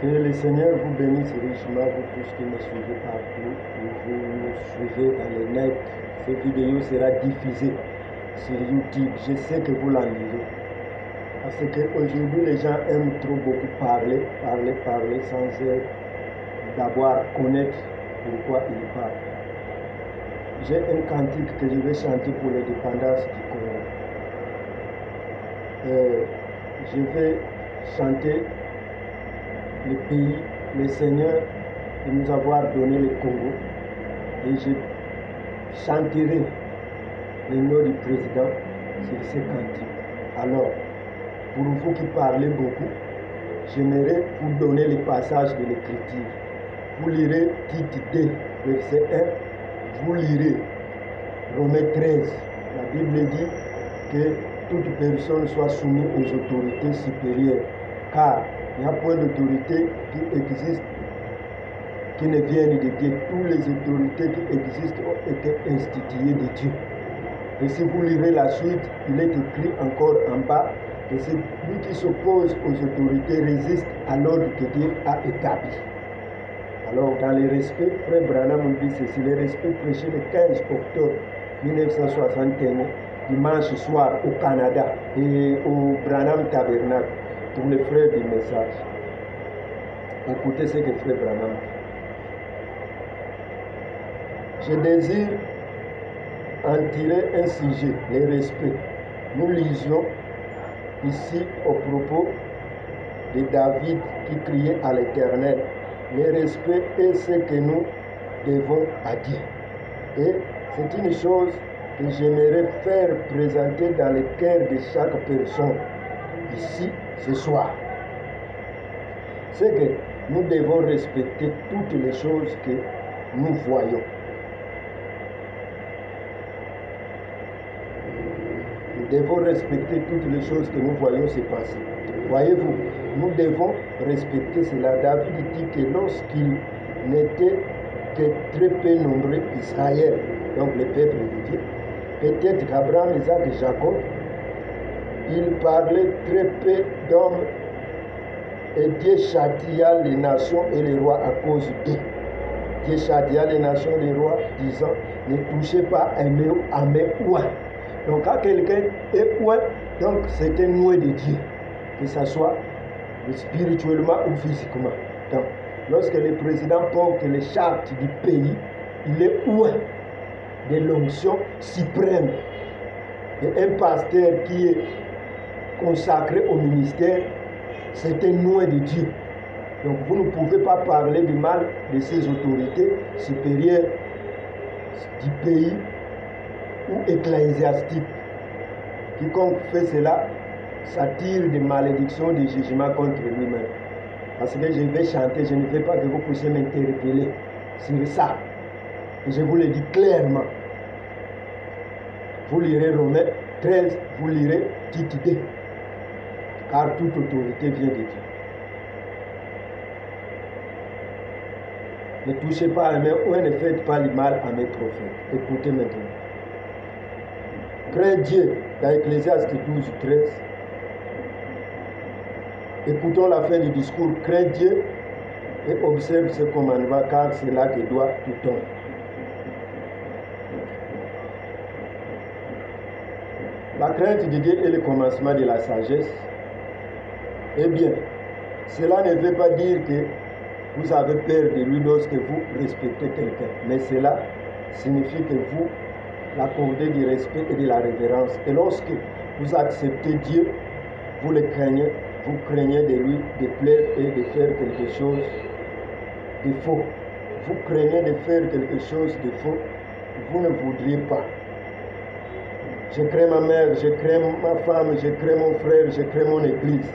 Que le Seigneur vous bénisse richement, vous tous qui me suivez partout, où vous nous suivez dans les nets. Cette vidéo sera diffusée sur YouTube. Je sais que vous l'enlirez. Parce qu'aujourd'hui, les gens aiment trop beaucoup parler sans d'abord connaître pourquoi ils parlent. J'ai un cantique que je vais chanter pour l'indépendance du Congo. Je vais chanter le pays, le Seigneur de nous avoir donné le Congo. Et je chanterai le nom du président sur ce cantique. Alors, pour vous qui parlez beaucoup, j'aimerais vous donner les passages de l'Écriture. Vous lirez Tite 2, verset 1. Vous lirez Romains 13. La Bible dit que toute personne soit soumise aux autorités supérieures. Car il n'y a point d'autorité qui existe qui ne vienne de Dieu. Toutes les autorités qui existent ont été instituées de Dieu. Et si vous lirez la suite, il est écrit encore en bas que celui qui s'oppose aux autorités résiste à l'ordre que Dieu a établi. Alors, dans le respect, Frère Branham dit ceci, le respect prêché le 15 octobre 1961, dimanche soir au Canada et au Branham Tabernacle, pour les frères du message. Écoutez ce que Frère Branham dit. Je désire en tirer un sujet, le respect. Nous lisions ici au propos de David qui criait à l'Éternel. Le respect est ce que nous devons à Dieu. Et c'est une chose que j'aimerais faire présenter dans le cœur de chaque personne ici ce soir. C'est que nous devons respecter toutes les choses que nous voyons. Nous devons respecter toutes les choses que nous voyons se passer. Voyez-vous, nous devons respecter cela. David dit que lorsqu'il n'était que très peu nombreux, Israël, donc le peuple de Dieu, peut-être qu'Abraham, Isaac et Jacob, il parlait très peu d'hommes et Dieu châtia les nations et les rois à cause d'eux. Dieu châtia les nations et les rois, disant, ne touchez pas à mes ouins. Donc quand quelqu'un est ouin, donc c'est un ouin de Dieu, que ce soit spirituellement ou physiquement. Donc, lorsque le président porte les chartes du pays, il est ouin de l'onction suprême. Et un pasteur qui est consacré au ministère, c'est un ouin de Dieu. Donc vous ne pouvez pas parler du mal de ces autorités supérieures du pays ou ecclésiastique. Quiconque fait cela, ça tire des malédictions, des jugements contre lui-même. Parce que je vais chanter, je ne veux pas que vous puissiez m'interpeller sur ça. Et je vous le dis clairement. Vous lirez Romains 13, vous lirez Tite 2. Car toute autorité vient de Dieu. Ne touchez pas à mes ou ne faites pas le mal à mes prophètes. Écoutez maintenant. Crains Dieu, dans Ecclésiaste 12, 13. Écoutons la fin du discours. Crains Dieu et observe ce commandement, car c'est là que doit tout homme. La crainte de Dieu est le commencement de la sagesse. Eh bien, cela ne veut pas dire que vous avez peur de lui lorsque vous respectez quelqu'un, mais cela signifie que vous l'accordez du respect et de la révérence. Et lorsque vous acceptez Dieu, vous le craignez, vous craignez de lui de plaire et de faire quelque chose de faux. Vous craignez de faire quelque chose de faux, vous ne voudriez pas. Je crains ma mère, je crains ma femme, je crains mon frère, je crains mon église.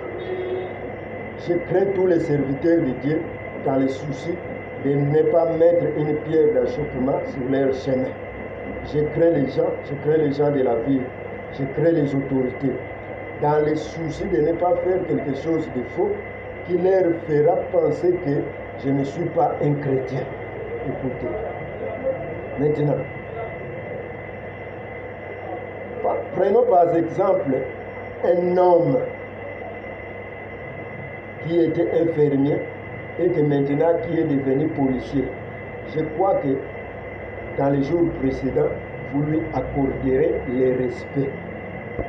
Je crains tous les serviteurs de Dieu dans le souci de ne pas mettre une pierre d'achoppement sur leur chemin. Je crains les gens de la ville, je crains les autorités. Dans le souci de ne pas faire quelque chose de faux qui leur fera penser que je ne suis pas un chrétien. Écoutez. Maintenant, prenons par exemple un homme qui était infirmier et que maintenant qui est devenu policier. Je crois que dans les jours précédents, vous lui accorderez le respect.